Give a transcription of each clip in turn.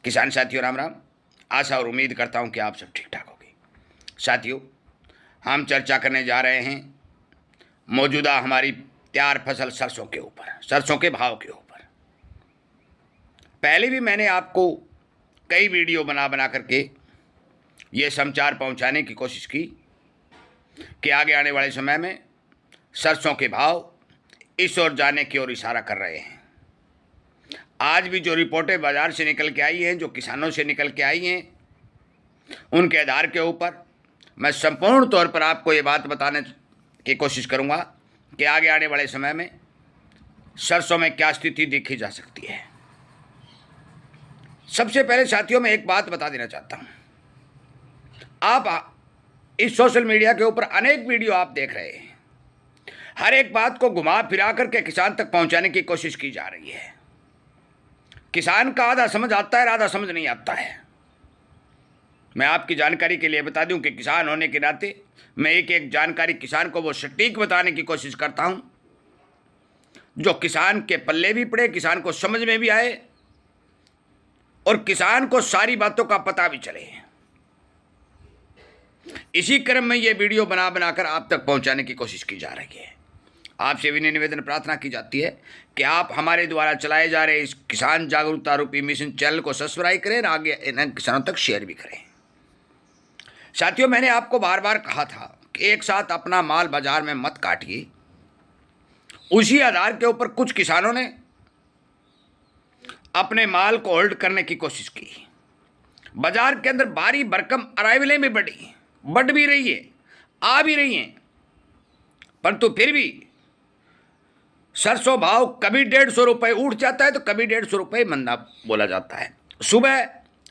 किसान साथियों राम राम। आशा और उम्मीद करता हूं कि आप सब ठीक ठाक होंगे। साथियों, हम चर्चा करने जा रहे हैं मौजूदा हमारी तैयार फसल सरसों के ऊपर, सरसों के भाव के ऊपर। पहले भी मैंने आपको कई वीडियो बना बना करके ये समाचार पहुंचाने की कोशिश की कि आगे आने वाले समय में सरसों के भाव इस ओर जाने की ओर इशारा कर रहे हैं। आज भी जो रिपोर्टें बाज़ार से निकल के आई हैं, जो किसानों से निकल के आई हैं, उनके आधार के ऊपर मैं संपूर्ण तौर पर आपको ये बात बताने की कोशिश करूंगा कि आगे आने वाले समय में सरसों में क्या स्थिति देखी जा सकती है। सबसे पहले साथियों, मैं एक बात बता देना चाहता हूं। आप इस सोशल मीडिया के ऊपर अनेक वीडियो आप देख रहे हैं, हर एक बात को घुमा फिरा करके किसान तक पहुंचाने की कोशिश की जा रही है। किसान का आधा समझ आता है, आधा समझ नहीं आता है। मैं आपकी जानकारी के लिए बता दूं कि किसान होने के नाते मैं एक एक जानकारी किसान को वो सटीक बताने की कोशिश करता हूं जो किसान के पल्ले भी पड़े, किसान को समझ में भी आए और किसान को सारी बातों का पता भी चले। इसी क्रम में ये वीडियो बना बनाकर आप तक पहुंचाने की कोशिश की जा रही है। आपसे विनय निवेदन प्रार्थना की जाती है कि आप हमारे द्वारा चलाए जा रहे इस किसान जागरूकता रूपी मिशन चैनल को सब्सक्राइब करें और आगे इन किसानों तक शेयर भी करें। साथियों, मैंने आपको बार बार कहा था कि एक साथ अपना माल बाजार में मत काटिए। उसी आधार के ऊपर कुछ किसानों ने अपने माल को होल्ड करने की कोशिश की। बाजार के अंदर भारी भरकम अराइवलें भी बढ़ भी रही है, आ भी रही हैं, परंतु फिर भी सरसों भाव कभी 150 रुपये उठ जाता है तो कभी 150 रुपये मंदा बोला जाता है। सुबह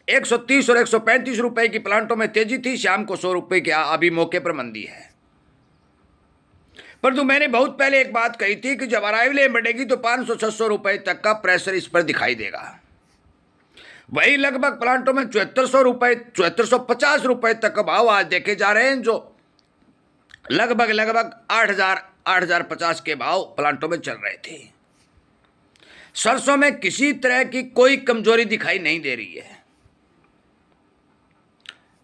130 और 135 रुपये की प्लांटों में तेजी थी, शाम को 100 रुपये की अभी मौके पर मंदी है। परंतु मैंने बहुत पहले एक बात कही थी कि जब अराइवलें बढ़ेगी तो 500-600 रुपये तक का प्रेशर इस पर दिखाई देगा। वही लगभग प्लांटों में 7400 रुपये, 7450 रुपये तक का भाव आज देखे जा रहे हैं, जो लगभग 8,50 के भाव प्लांटों में चल रहे थे। सरसों में किसी तरह की कोई कमजोरी दिखाई नहीं दे रही है।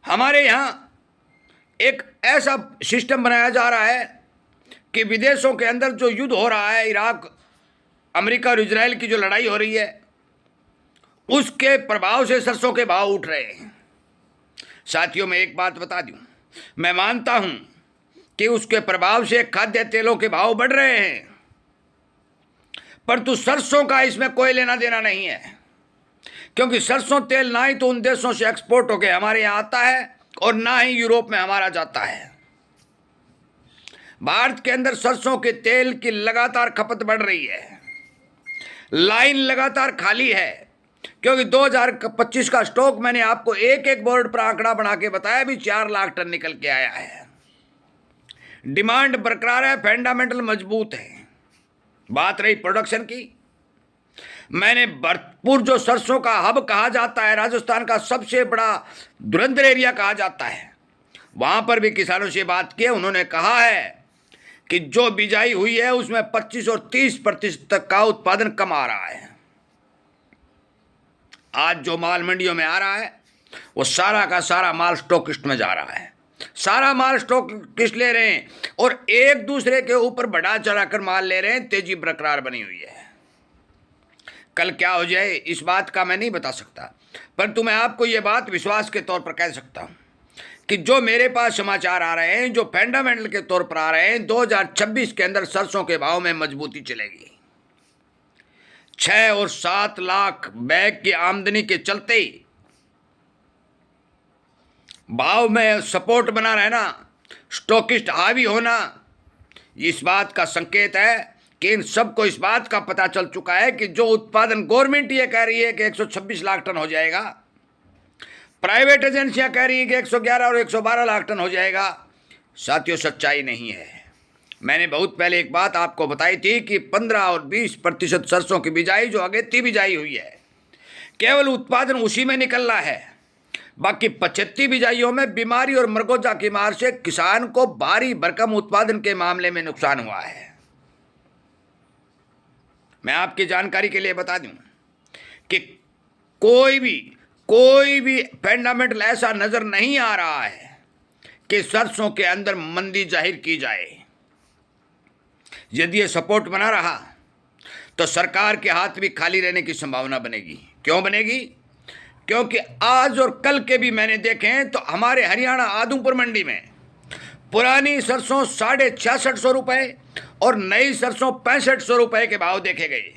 हमारे यहां एक ऐसा सिस्टम बनाया जा रहा है कि विदेशों के अंदर जो युद्ध हो रहा है, इराक, अमेरिका और इजराइल की जो लड़ाई हो रही है, उसके प्रभाव से सरसों के भाव उठ रहे हैं। साथियों, मैं एक बात बता दूं, मैं मानता हूं कि उसके प्रभाव से खाद्य तेलों के भाव बढ़ रहे हैं, परंतु सरसों का इसमें कोई लेना देना नहीं है, क्योंकि सरसों तेल ना ही तो उन देशों से एक्सपोर्ट होकर हमारे यहाँ आता है और ना ही यूरोप में हमारा जाता है। भारत के अंदर सरसों के तेल की लगातार खपत बढ़ रही है, लाइन लगातार खाली है, क्योंकि 2025 का स्टॉक मैंने आपको एक एक बोर्ड पर आंकड़ा बना के बताया, भी 4 लाख टन निकल के आया है। डिमांड बरकरार है, फंडामेंटल मजबूत है। बात रही प्रोडक्शन की, मैंने भरतपुर जो सरसों का हब कहा जाता है, राजस्थान का सबसे बड़ा धुरंधर एरिया कहा जाता है, वहां पर भी किसानों से बात की। उन्होंने कहा है कि जो बिजाई हुई है उसमें 25 और 30% तक का उत्पादन कम आ रहा है। आज जो माल मंडियों में आ रहा है वो सारा का सारा माल स्टॉकिस्ट में जा रहा है, सारा माल स्टॉकिस्ट ले रहे हैं और एक दूसरे के ऊपर बढ़ा चढ़ाकर माल ले रहे हैं। तेजी बरकरार बनी हुई है। कल क्या हो जाए इस बात का मैं नहीं बता सकता, परंतु मैं आपको ये बात विश्वास के तौर पर कह सकता हूं कि जो मेरे पास समाचार आ रहे हैं, जो फंडामेंटल के तौर पर आ रहे हैं, 2026 के अंदर सरसों के भाव में मजबूती चलेगी। 6 और 7 लाख बैग की आमदनी के चलते भाव में सपोर्ट बना रहना, स्टॉकिस्ट हावी होना, इस बात का संकेत है कि इन सबको इस बात का पता चल चुका है कि जो उत्पादन गवर्नमेंट ये कह रही है कि 126 लाख टन हो जाएगा, प्राइवेट एजेंसियां कह रही है कि 111 और 112 लाख टन हो जाएगा। साथियों, सच्चाई नहीं है। मैंने बहुत पहले एक बात आपको बताई थी कि 15 और 20% सरसों की बिजाई, जो अगेती बिजाई हुई है, केवल उत्पादन उसी में निकल रहा है। बाकी 75 बिजाइयों में बीमारी और मरगोजा की मार से किसान को भारी भरकम उत्पादन के मामले में नुकसान हुआ है। मैं आपकी जानकारी के लिए बता दूं कि कोई भी कोई भी फंडामेंटल ऐसा नजर नहीं आ रहा है कि सरसों के अंदर मंदी जाहिर की जाए। यदि ये सपोर्ट बना रहा तो सरकार के हाथ भी खाली रहने की संभावना बनेगी। क्यों बनेगी? क्योंकि आज और कल के भी मैंने देखे हैं तो हमारे हरियाणा आदमपुर मंडी में पुरानी सरसों 6650 रुपये और नई सरसों 6500 रुपये के भाव देखे गए।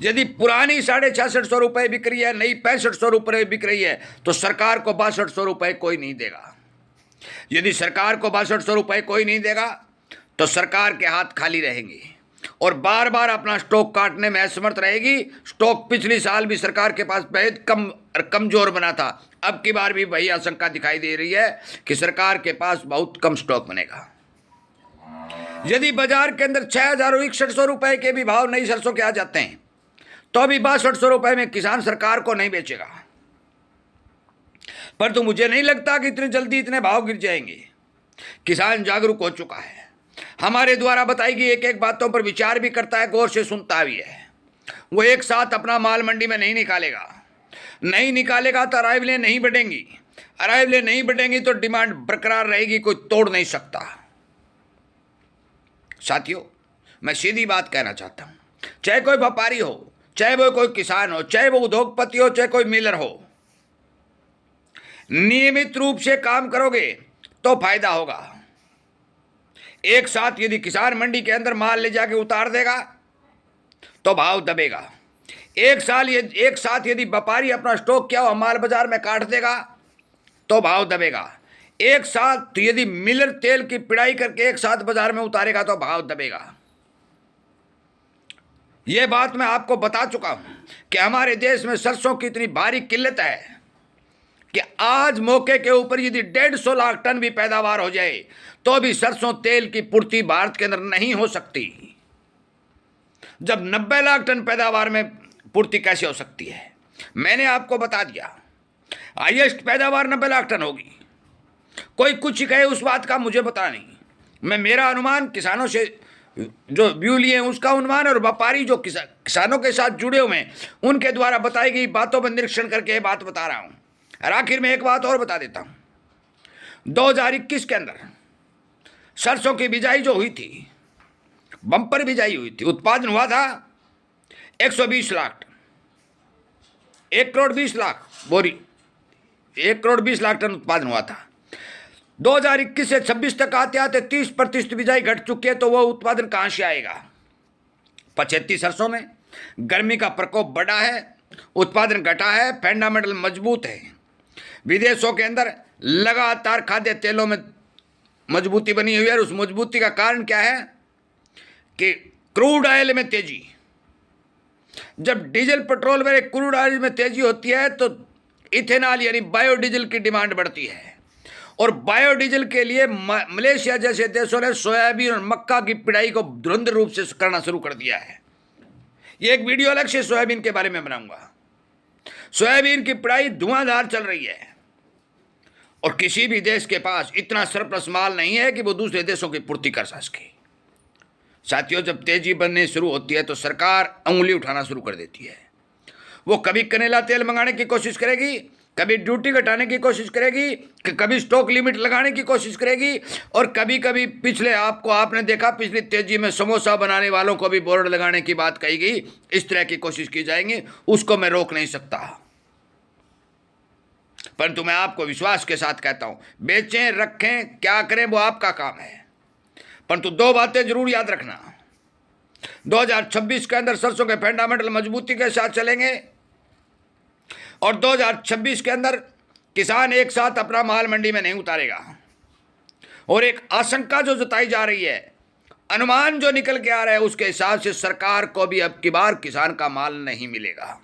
यदि पुरानी 6650 रुपये बिक रही है, नई 6500 रुपये बिक रही है, तो सरकार को 6200 रुपये कोई नहीं देगा। यदि सरकार को 6200 रुपये कोई नहीं देगा तो सरकार के हाथ खाली रहेंगे और बार बार अपना स्टॉक काटने में असमर्थ रहेगी। स्टॉक पिछली साल भी सरकार के पास बेहद कमजोर बना था, अब की बार भी वही आशंका दिखाई दे रही है कि सरकार के पास बहुत कम स्टॉक बनेगा। यदि बाजार के अंदर 6100 रुपये के भी भाव नई सरसों के आ जाते हैं तो अभी 6200 रुपये में किसान सरकार को नहीं बेचेगा। पर तो मुझे नहीं लगता कि इतनी जल्दी इतने भाव गिर जाएंगे। किसान जागरूक हो चुका है, हमारे द्वारा बताई गई एक एक बातों पर विचार भी करता है, गौर से सुनता भी है। वो एक साथ अपना माल मंडी में नहीं निकालेगा तो अराइवलें नहीं बढ़ेंगी। अराइवलें नहीं बढ़ेंगी तो डिमांड बरकरार रहेगी, कोई तोड़ नहीं सकता। साथियों, मैं सीधी बात कहना चाहता हूं, चाहे कोई व्यापारी हो, चाहे वो कोई किसान हो, चाहे वो उद्योगपति हो, चाहे कोई मिलर हो, नियमित रूप से काम करोगे तो फायदा होगा। एक साथ यदि किसान मंडी के अंदर माल ले जाके उतार देगा तो भाव दबेगा। एक साथ यदि व्यापारी अपना स्टॉक किया हुआ माल बाजार में काट देगा तो भाव दबेगा। एक साथ यदि मिलर तेल की पिड़ाई करके एक साथ बाजार में उतारेगा तो भाव दबेगा। यह बात मैं आपको बता चुका हूं कि हमारे देश में सरसों की इतनी भारी किल्लत है कि आज मौके के ऊपर यदि 150 लाख टन भी पैदावार हो जाए तो भी सरसों तेल की पूर्ति भारत के अंदर नहीं हो सकती। जब 90 लाख टन पैदावार में पूर्ति कैसे हो सकती है? मैंने आपको बता दिया, हाईएस्ट पैदावार 90 लाख टन होगी। कोई कुछ कहे उस बात का मुझे पता नहीं। मैं मेरा अनुमान किसानों से जो व्यू लिए हैं उसका अनुमान और व्यापारी जो किसानों के साथ जुड़े हुए हैं उनके द्वारा बताई गई बातों पर निरीक्षण करके बात बता रहा हूं। और आखिर में एक बात और बता देता हूं, 2021 के अंदर सरसों की बिजाई जो हुई थी, बम्पर बिजाई हुई थी, उत्पादन हुआ था 120 लाख टन, 1 करोड़ 20 लाख बोरी, 1 करोड़ 20 लाख टन उत्पादन हुआ था। 2021 से 26 तक आते आते 30% बिजाई घट चुकी है, तो वो उत्पादन कहां से आएगा? 75 सरसों में गर्मी का प्रकोप बढ़ा है, उत्पादन घटा है, फंडामेंटल मजबूत है। विदेशों के अंदर लगातार खाद्य तेलों में मजबूती बनी हुई है और उस मजबूती का कारण क्या है कि क्रूड ऑयल में तेजी। जब डीजल पेट्रोल में क्रूड ऑयल में तेजी होती है तो इथेनॉल यानी बायोडीजल की डिमांड बढ़ती है और बायोडीजल के लिए मलेशिया जैसे देशों ने सोयाबीन और मक्का की पिड़ाई को धुरंधर रूप से करना शुरू कर दिया है। ये एक वीडियो अलग से सोयाबीन के बारे में बनाऊंगा। सोयाबीन की पिड़ाई धुआंधार चल रही है और किसी भी देश के पास इतना सरप्लस माल नहीं है कि वो दूसरे देशों की पूर्ति कर सके। साथियों, जब तेजी बनने शुरू होती है तो सरकार उंगली उठाना शुरू कर देती है। वो कभी कनेला तेल मंगाने की कोशिश करेगी, कभी ड्यूटी घटाने की कोशिश करेगी, कभी स्टॉक लिमिट लगाने की कोशिश करेगी और कभी कभी आपने देखा पिछली तेजी में समोसा बनाने वालों को भी बोर्ड लगाने की बात कही गई। इस तरह की कोशिश की जाएंगी, उसको मैं रोक नहीं सकता। परंतु मैं आपको विश्वास के साथ कहता हूं, बेचें रखें क्या करें वो आपका काम है। परंतु 2 बातें जरूर याद रखना, 2026 के अंदर सरसों के फंडामेंटल मजबूती के साथ चलेंगे और 2026 के अंदर किसान एक साथ अपना माल मंडी में नहीं उतारेगा। और एक आशंका जो जताई जा रही है, अनुमान जो निकल के आ रहा है, उसके हिसाब से सरकार को भी अब की बार किसान का माल नहीं मिलेगा।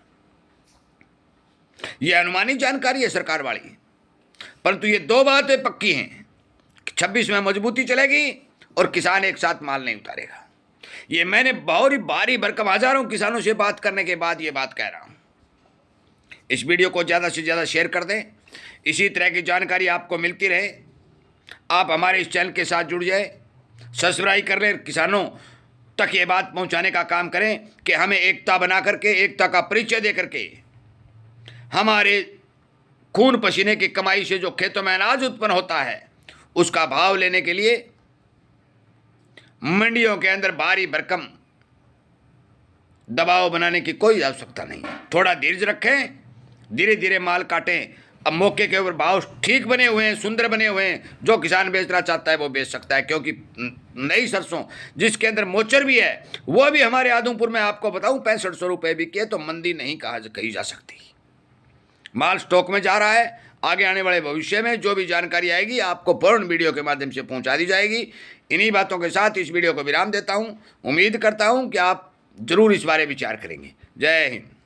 यह अनुमानित जानकारी है सरकार वाली, परंतु ये 2 बातें पक्की हैं, 26 में मजबूती चलेगी और किसान एक साथ माल नहीं उतारेगा। ये मैंने बहुत ही भारी भरकम हजारों किसानों से बात करने के बाद ये बात कह रहा हूं। इस वीडियो को ज़्यादा से ज़्यादा शेयर कर दें, इसी तरह की जानकारी आपको मिलती रहे। आप हमारे इस चैनल के साथ जुड़ जाए, सब्सक्राइब कर लें, किसानों तक ये बात पहुंचाने का काम करें कि हमें एकता बना करके, एकता का परिचय दे करके हमारे खून पसीने की कमाई से जो खेतों में अनाज उत्पन्न होता है उसका भाव लेने के लिए मंडियों के अंदर भारी भरकम दबाव बनाने की कोई आवश्यकता नहीं है। थोड़ा धीरज रखें, धीरे धीरे माल काटें। अब मौके के ऊपर भाव ठीक बने हुए हैं, सुंदर बने हुए हैं, जो किसान बेचना चाहता है वो बेच सकता है। क्योंकि नई सरसों जिसके अंदर मोचर भी है वो भी हमारे आदमपुर में आपको बताऊं 6500 रुपये बिके, तो मंदी नहीं कही जा सकती। माल स्टॉक में जा रहा है। आगे आने वाले भविष्य में जो भी जानकारी आएगी आपको फौरन वीडियो के माध्यम से पहुंचा दी जाएगी। इन्हीं बातों के साथ इस वीडियो को विराम देता हूं। उम्मीद करता हूं कि आप जरूर इस बारे विचार करेंगे। जय हिंद।